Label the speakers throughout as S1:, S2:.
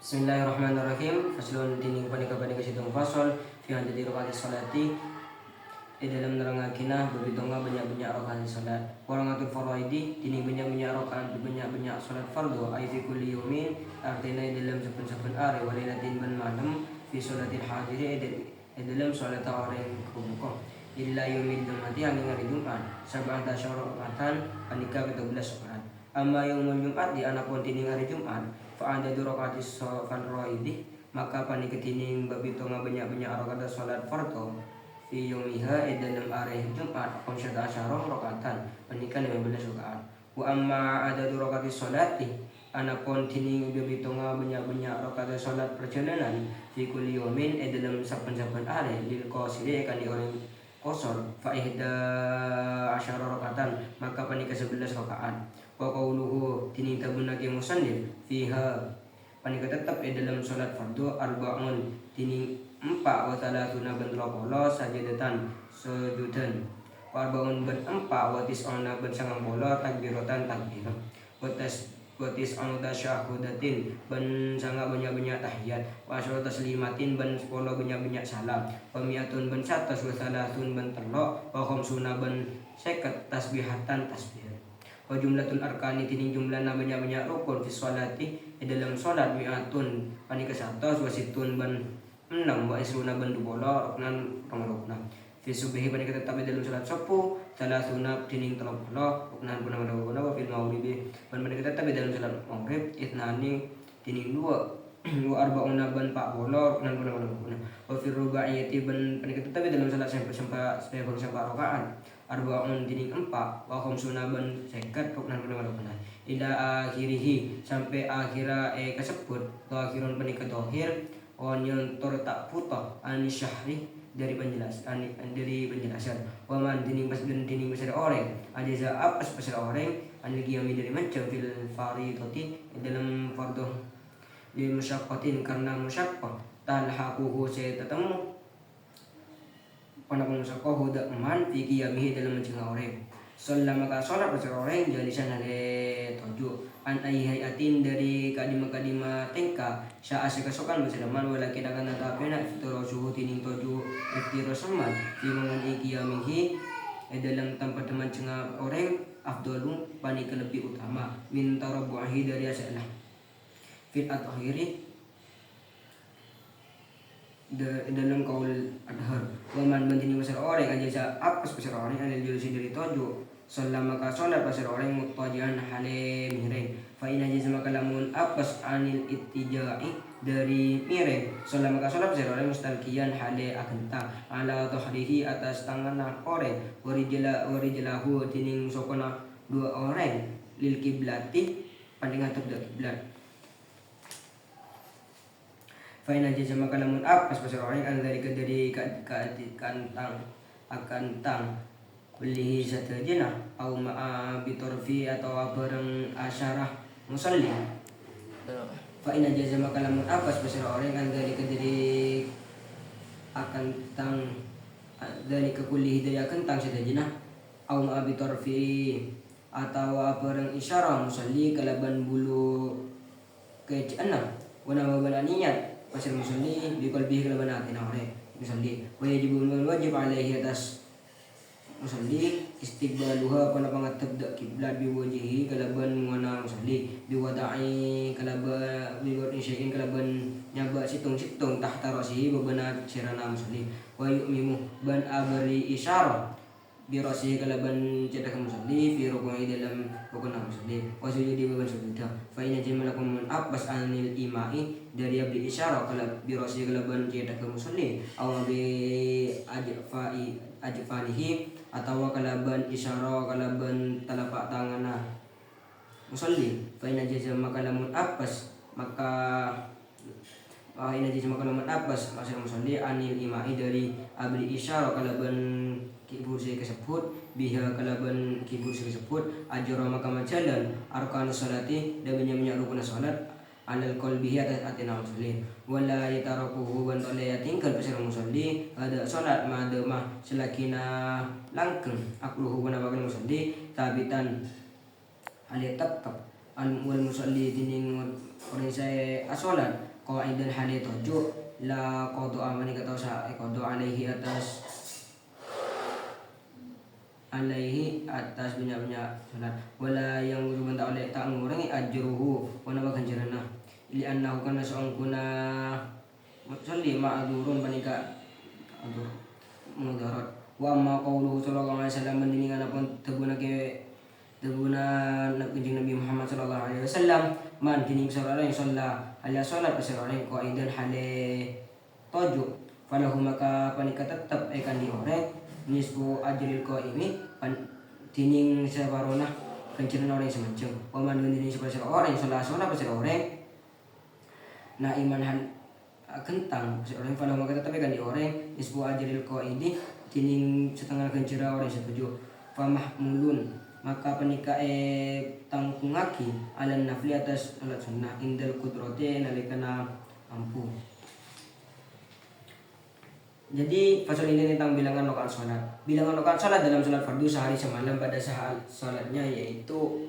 S1: Bismillahirrahmanirrahim. Faslun tining panika-panika situng fasol fi hadati rakaat salati dalam nerangakinah bebitonga banyak-banyak rakaat salat. Warangatul faraidi tining banyak-banyak rakaat banyak-banyak salat fardu ai fi kulli yaumin artina dalam saben-saben hari walailatin ban malam fi salatil hadiri dalam salat orang kubuka illa yaumil jumati hanging hari Jumat sab'ata syaratan panika 17 rakaat. Amma yaumul Jumat di anapun tining hari Jumat fa ada rakaat farraidi maka panika tining babitonga banyak-banyak rakaat salat fardu fi yaumiha dalam hari Jumat qamsyata asyara rakaatan panika 15 rakaat. Wa amma ada rakaat salati anapun tining babitonga banyak-banyak rakaat salat perjalanan fi kulli yaumin dalam saben-saben hari lil qasiri akan di orang kosor fa ihda asyara rakaatan maka panika 11 rakaat. Wa qauluhu tining tabunake musannif fiha panika tetap dalam salat fardu arba'un tining 4 wa talatuna ban 30 sajadatan sujudan wa arba'un ban 4 wa tis'una ban 90 takbiratan takbir wa tis'una tasyahudatin ban sanga banyak-banyak tahiyat wa asyara taslimatin ban 10 banyak-banyak salam wa mi'atun ban 100 wa salatun ban 3 wa khamsuna ban 50 tasbihatan tasbih. Wa jumlatul arkani tining jumlahna banyak-banyak rukun fi sholati dalam salat mi'atun panika 100 wa situn ban 6 wa isruna ban 20 ruknan ruknan fi subhi panika tetap dalam salat subuh salasuna tining 30 ruknan punang wa fil maghribi panika tetap dalam salat maghrib itnani tining 2 wa arba'una ban 40 ruknan punang wa fil rubaiyati ban panika tetap dalam salat sampai rakaat arba'un tining 4 wa khamsuna ban 50 ruknan punang ila akhirih sampai akhira kasebut akhirun panika dohir onyon tor tak putoh ani syahri dari penjelasan wa man tining pasar orang ajaza apas pasar orang ani qiyami dari macam fil faridati dalam fardu di musyaqqatin karena musyaqqah talhaquhu saya tetemu panapun musyaqqah dak man fi qiyamihi dalam mencegah orang sallam maka salat pasar orang jalisan ale tujuh an ayhayatin dari kadima tengka syaa sekasokan bersalaman walakin akan tatapena iftira suhu tining tujuh iftira seman di mengenai qiyamihi dalam tempat teman cengah orang afdalu panika lebih utama min tarabbuhi dari asalah fit at-tahiri dalam kaul adhar wa man bantini besar orang aja apes besar orang ada julusi dari tujuh salam maka salat pasar orang muttajian hale miring fa in ajza maka lamun apes anil ittijai dari miring salam maka salat pasar orang mustalqiyan hale akenta ala dhahrihi atas tangan orang warijlahu tining sokona dua orang lil kiblati panding atap kiblat fa in ajza maka lamun apes pasar orang an dari kantang akan tang beli satajana au ma'a bitorfi atau bareng asyarah musalli fa in ajaza maka lamun apas pasar orang kan dari akan tang dari kekulih dari akan tang satajana au ma'a bitorfi atau bareng isyarah musalli kalaban bulu kecana wana mabalaniat pasar musalli di qalbi kalaban atin orang musalli wajib alaihi atas musalli istiqbaluha pada pangatap dak kiblat biwajhihi kalaban mana musalli biwada'i kalaban biwadi syai'in kalaban nyaba situng tahta rasihi bebenat sirana musalli wa yu'mimu ban abri isyarah bi rasihi kalaban cedak musalli fi ruku'i dalam rukun musalli wa sujudi beban sujudah fa in jamalakum min abbas anil imai dari abri isyarah kalab bi rasihi kalaban cedak musalli aw bi ajfanihi atau kalaban isyara kalaban telapak tanganna musalli fa in jaza maka lamun abbas maka masal musalli anil imai dari abli isyara kalaban kibur saya kesebut biha kalaban kibur saya kesebut ajra maka majalan arkan salati dan banyak rukun salat alal qalbihi atas atina musalli wala yatarakuhu wa la tinggal pasal musalli ada salat madamah selakina langkeng akluhu wa nabakan musalli tabitan ali tetap al musalli tining orang saya asolat qaidan hale tojo la qada amani kata sa qada alaihi atas banyak-banyak salat wala yang berubah oleh tak mengurangi ajruhu wana ganjaranna li annahu kana seorang kuna musalli ma'dzurun panika adur mudarat wa ma qauluhu sallallahu alaihi wasallam mendingan apun tebuna kanjeng Nabi Muhammad sallallahu alaihi wasallam man kini seorang yang salat seorang yang qaidan hale tojo falahu maka panika tetap akan diorek nisbu ajril qaimi tining sabarona kanceun orang yang semacam paman geuning seperti orang yang salah pasir orang na imanhan kentang seorang pada maka tetapi kan dioreng nisbu ajril qaidi tining setengah kencera orang setuju famahmulun maka panika tangkungaki ala nafli atas salat sunnah indal qudrati nalikana mampu. Jadi pasal ini tentang bilangan rakaat salat. Bilangan rakaat salat dalam salat fardu sehari semalam pada saat salatnya yaitu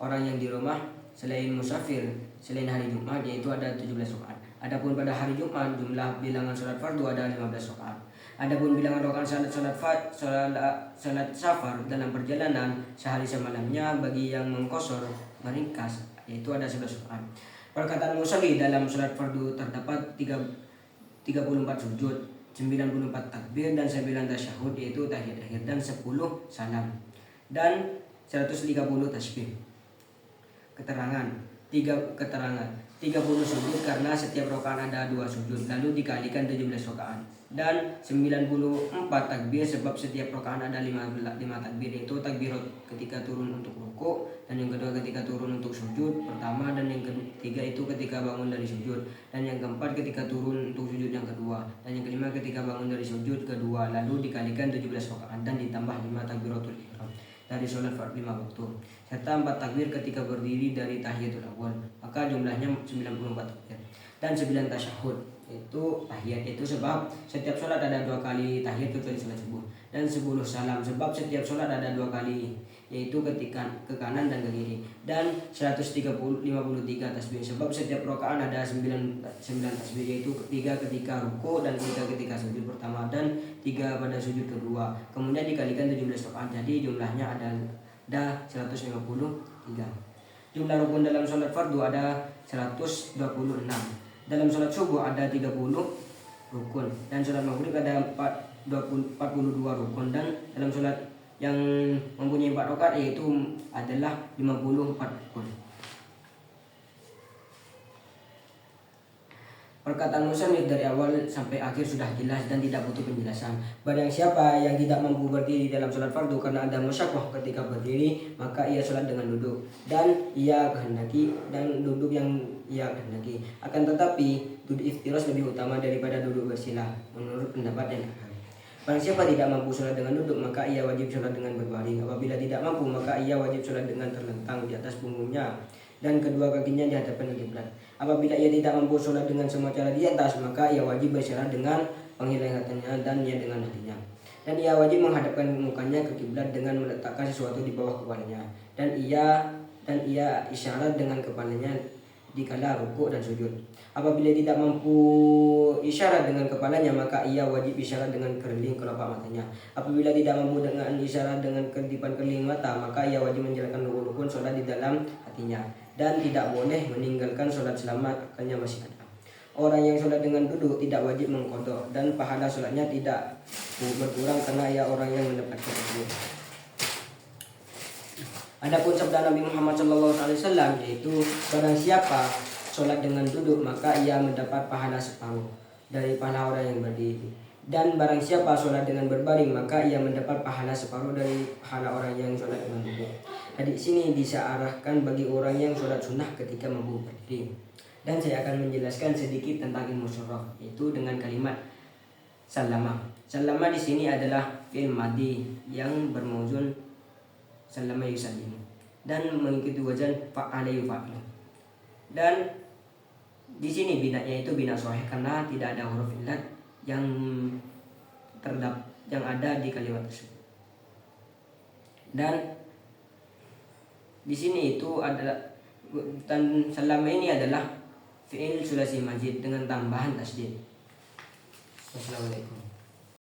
S1: orang yang di rumah selain musafir selain hari Jumat yaitu ada 17 rakaat. Adapun pada hari Jumat jumlah bilangan salat fardu ada 15 rakaat. Adapun bilangan rakaat salat safar dalam perjalanan sehari semalamnya bagi yang mengkosor meringkas yaitu ada 11 rakaat. Perkataan musalli dalam salat fardu terdapat 34 sujud, 94 takbir dan 9 tasyahud yaitu tahiyat akhir dan 10 salam dan 130 tasbih. Keterangan 30 sujud karena setiap rakaat ada 2 sujud lalu dikalikan 17 rakaat dan 94 takbir sebab setiap rakaat ada 5 takbir yaitu takbirat ketika turun untuk rukuk dan yang kedua ketika turun untuk sujud pertama dan yang ketiga itu ketika bangun dari sujud dan yang keempat ketika turun untuk sujud yang kedua dan yang kelima ketika bangun dari sujud kedua lalu dikalikan 17 rakaat dan ditambah 5 takbiratul ihram dari sholat fardu 5 waktu serta 4 takbir ketika berdiri dari tahiyatul awal maka jumlahnya 94 takbir dan 9 tasyahud itu tahiyat itu sebab setiap sholat ada 2 kali tahiyat kecuali sholat subuh dan 10 salam sebab setiap sholat ada 2 kali yaitu ketika ke kanan dan ke kiri dan 153 tasbih sebab setiap rakaat ada 9 tasbih yaitu 3 ketika ruku dan 3 ketika sujud pertama dan 3 pada sujud kedua kemudian dikalikan 17 rakaat jadi jumlahnya ada 153. Jumlah rukun dalam sholat fardu ada 126. Dalam sholat subuh ada 30 rukun dan sholat maghrib ada 42 rukun dan dalam sholat yang mempunyai 4 rakaat yaitu adalah 54 rukun. Perkataan musannif dari awal sampai akhir sudah jelas dan tidak butuh penjelasan. Barang siapa yang tidak mampu berdiri dalam sholat fardu karena ada masyaqqah ketika berdiri, maka ia sholat dengan duduk dan ia kehendaki dan duduk yang ia kehendaki. Akan tetapi duduk iftiras lebih utama daripada duduk bersila menurut pendapat yang akhir. Barang siapa tidak mampu sholat dengan duduk, maka ia wajib sholat dengan berbaring. Apabila tidak mampu, maka ia wajib sholat dengan terlentang di atas punggungnya dan kedua kakinya dihadapkan ke kiblat. Apabila ia tidak mampu sholat dengan semua cara di atas, maka ia wajib bersyarat dengan penghilangannya dan ia dengan hatinya. Dan ia wajib menghadapkan mukanya ke kiblat dengan meletakkan sesuatu di bawah kepalanya. Dan ia isyarat dengan kepalanya dikala rukuk dan sujud. Apabila tidak mampu isyarat dengan kepalanya, maka ia wajib isyarat dengan keriling kelopak matanya. Apabila tidak mampu dengan isyarat dengan kedipan keriling mata, maka ia wajib menjalankan rukun sholat di dalam hatinya dan tidak boleh meninggalkan sholat selama akalnya masih ada. Orang yang sholat dengan duduk tidak wajib mengqadha dan pahala sholatnya tidak berkurang karena ia orang yang mendapatkan itu. Adapun sabda Nabi Muhammad SAW yaitu barang siapa sholat dengan duduk maka ia mendapat pahala separuh dari pahala orang yang berdiri dan barang siapa sholat dengan berbaring maka ia mendapat pahala separuh dari pahala orang yang sholat dengan duduk. Hadis ini diarahkan bagi orang yang sholat sunnah ketika mampu berdiri. Dan saya akan menjelaskan sedikit tentang ilmu surah yaitu dengan kalimat salama. Salama di sini adalah fi'il madhi yang bermuzun salama yusallimu dan mengikuti wazan fa'ala yufa'ilu. Dan di sini binanya itu bina sahih karena tidak ada huruf illat yang ada di kalimat tersebut. Dan di sini itu ada Dan selama ini adalah fi'il sulasi majid dengan tambahan tasdid. Wassalamualaikum.